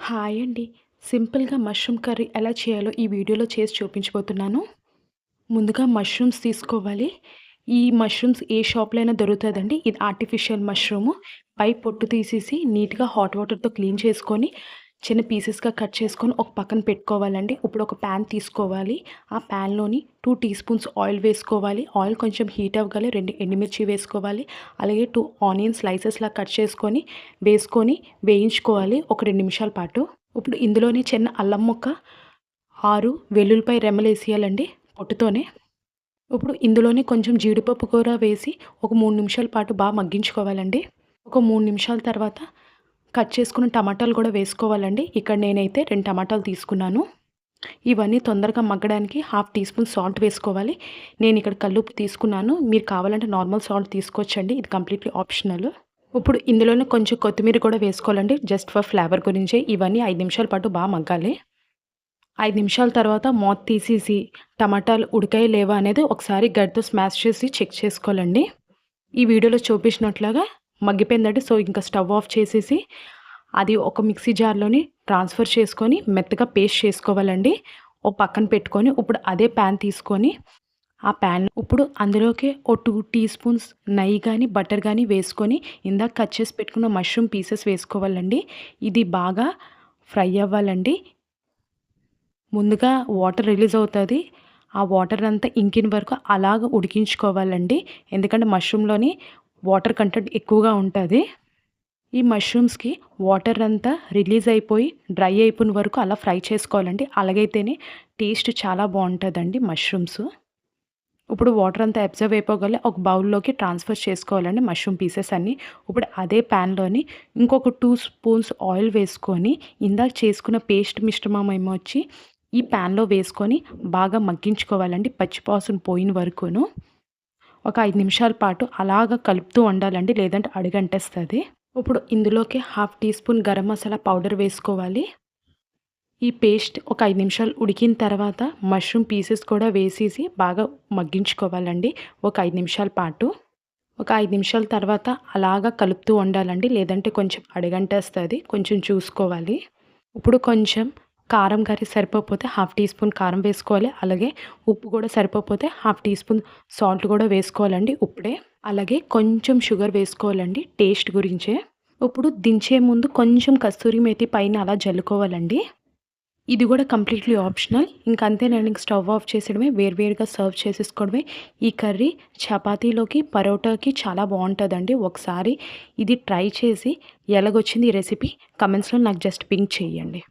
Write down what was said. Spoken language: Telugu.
హాయ్ అండి. సింపుల్‌గా మష్రూమ్ కర్రీ ఎలా చేయాలో ఈ వీడియోలో చేసి చూపించబోతున్నాను. ముందుగా మష్రూమ్స్ తీసుకోవాలి. ఈ మష్రూమ్స్ ఏ షాప్‌లో అయినా దొరుకుతదండి. ఇది ఆర్టిఫిషియల్ మష్రూము. పై పొట్టు తీసేసి నీట్‌గా హాట్ వాటర్‌తో క్లీన్ చేసుకొని, చిన్న పీసెస్‌గా కట్ చేసుకొని ఒక పక్కన పెట్టుకోవాలండి. ఇప్పుడు ఒక పాన్ తీసుకోవాలి. ఆ పాన్‌లోని 2 టీ స్పూన్స్ ఆయిల్ వేసుకోవాలి. ఆయిల్ కొంచెం హీట్ అవ్వగానే 2 ఎండుమిర్చి వేసుకోవాలి. అలాగే 2 ఆనియన్ స్లైసెస్‌లా కట్ చేసుకొని వేయించుకోవాలి ఒక 2 నిమిషాల పాటు. ఇప్పుడు ఇందులోనే చిన్న అల్లం ముక్క, 6 వెల్లుల్లిపాయ రెమ్మలేసేయాలండి పొట్టుతోనే. ఇప్పుడు ఇందులోనే కొంచెం జీడిపప్పు కూర వేసి ఒక 3 నిమిషాల పాటు మగ్గించుకోవాలండి. ఒక 3 నిమిషాల తర్వాత కట్ చేసుకున్న టమాటాలు కూడా వేసుకోవాలండి. ఇక్కడ నేనైతే 2 టమాటాలు తీసుకున్నాను. ఇవన్నీ తొందరగా మగ్గడానికి హాఫ్ టీ స్పూన్ సాల్ట్ వేసుకోవాలి. నేనిక్కడ కల్లుప్పు తీసుకున్నాను. మీరు కావాలంటే నార్మల్ సాల్ట్ తీసుకోవచ్చండి. ఇది కంప్లీట్‌లీ ఆప్షనల్. ఇప్పుడు ఇందులోనే కొంచెం కొత్తిమీర కూడా వేసుకోవాలండి. జస్ట్ ఫర్ ఫ్లేవర్ గురించే. ఇవన్నీ 5 నిమిషాల పాటు మగ్గాలి. 5 నిమిషాల తర్వాత మూత తీసేసి టమాటాలు ఉడికాయా లేవా అనేది ఒకసారి గరిటెతో స్మాష్ చేసి చెక్ చేసుకోవాలండి. ఈ వీడియోలో చూపించినట్లుగా మగ్గిపోయిందండి. సో, ఇంకా స్టవ్ ఆఫ్ చేసేసి అది ఒక మిక్సీ జార్‌లోని ట్రాన్స్‌ఫర్ చేసుకొని మెత్తగా పేస్ట్ చేసుకోవాలండి. ఓ పక్కన పెట్టుకొని ఇప్పుడు అదే పాన్ తీసుకొని ఆ పాన్ ఇప్పుడు అందులోకి ఓ 2 టీ స్పూన్స్ నెయ్యి గాని, బటర్ గాని వేసుకొని ఇందాక కట్ చేసి పెట్టుకున్న మష్రూమ్ పీసెస్ వేసుకోవాలండి. ఇది బాగా ఫ్రై అవ్వాలండి. ముందుగా వాటర్ రిలీజ్ అవుతది. ఆ వాటర్ అంతా ఇంకిన వరకు అలాగ ఉడికించుకోవాలండి. ఎందుకంటే మష్రూమ్‌లోని వాటర్ కంటెంట్ ఎక్కువగా ఉంటది. ఈ మష్రూమ్స్‌కి వాటర్ అంతా రిలీజ్ అయిపోయి డ్రై అయిపోయిన వరకు అలా ఫ్రై చేసుకోవాలండి. అలాగైతేనే టేస్ట్ చాలా బావుంటదండి మష్రూమ్స్. ఇప్పుడు వాటర్ అంతా అబ్జర్వ్ అయిపోగలే ఒక బౌల్‌లోకి ట్రాన్స్‌ఫర్ చేసుకోవాలండి మష్రూమ్ పీసెస్ అన్నీ. ఇప్పుడు అదే పాన్‌లోని ఇంకొక 2 స్పూన్స్ ఆయిల్ వేసుకొని ఇందాక చేసుకున్న పేస్ట్ మిశ్రమం ఏమొచ్చి ఈ పాన్‌లో వేసుకొని బాగా మగ్గించుకోవాలండి పచ్చివాసన పోయిన వరకును. ఒక 5 నిమిషాల పాటు అలాగా కలుపుతూ ఉండాలండి. లేదంటే అడుగంటేస్తది. ఇప్పుడు ఇందులోకి half teaspoon garam masala powder వేసుకోవాలి. ఈ పేస్ట్ ఒక 5 నిమిషాలు ఉడికిన తర్వాత మష్రూమ్ పీసెస్ కూడా వేసేసి బాగా మగ్గించుకోవాలండి. ఒక 5 నిమిషాల పాటు. ఒక 5 నిమిషాల తర్వాత అలాగా కలుపుతూ ఉండాలండి. లేదంటే కొంచెం అడుగంటేస్తది. కొంచెం చూసుకోవాలి. ఇప్పుడు కొంచెం కారం గాని సరిపోకపోతే హాఫ్ టీ స్పూన్ కారం వేసుకోవాలి. అలాగే ఉప్పు కూడా సరిపోకపోతే హాఫ్ టీ స్పూన్ సాల్ట్ కూడా వేసుకోవాలండి ఉప్పుడే. అలాగే కొంచెం షుగర్ వేసుకోవాలండి టేస్ట్ గురించే. ఇప్పుడు దించే ముందు కొంచెం కస్తూరి మేతి పైన అలా జల్లుకోవాలండి. ఇది కూడా కంప్లీట్‌లీ ఆప్షనల్. ఇంక అంతేనండి. ఇంక స్టవ్ ఆఫ్ చేసేయడమే. వేడివేడిగా సర్వ్ చేసేసుకోవడమే. ఈ కర్రీ చపాతీలోకి, పరోటాకి చాలా బావుంటదండి. ఒకసారి ఇది ట్రై చేసి ఎలాగొచ్చింది ఈ రెసిపీ కామెంట్స్‌లో నాకు జస్ట్ పింక్ చేయండి.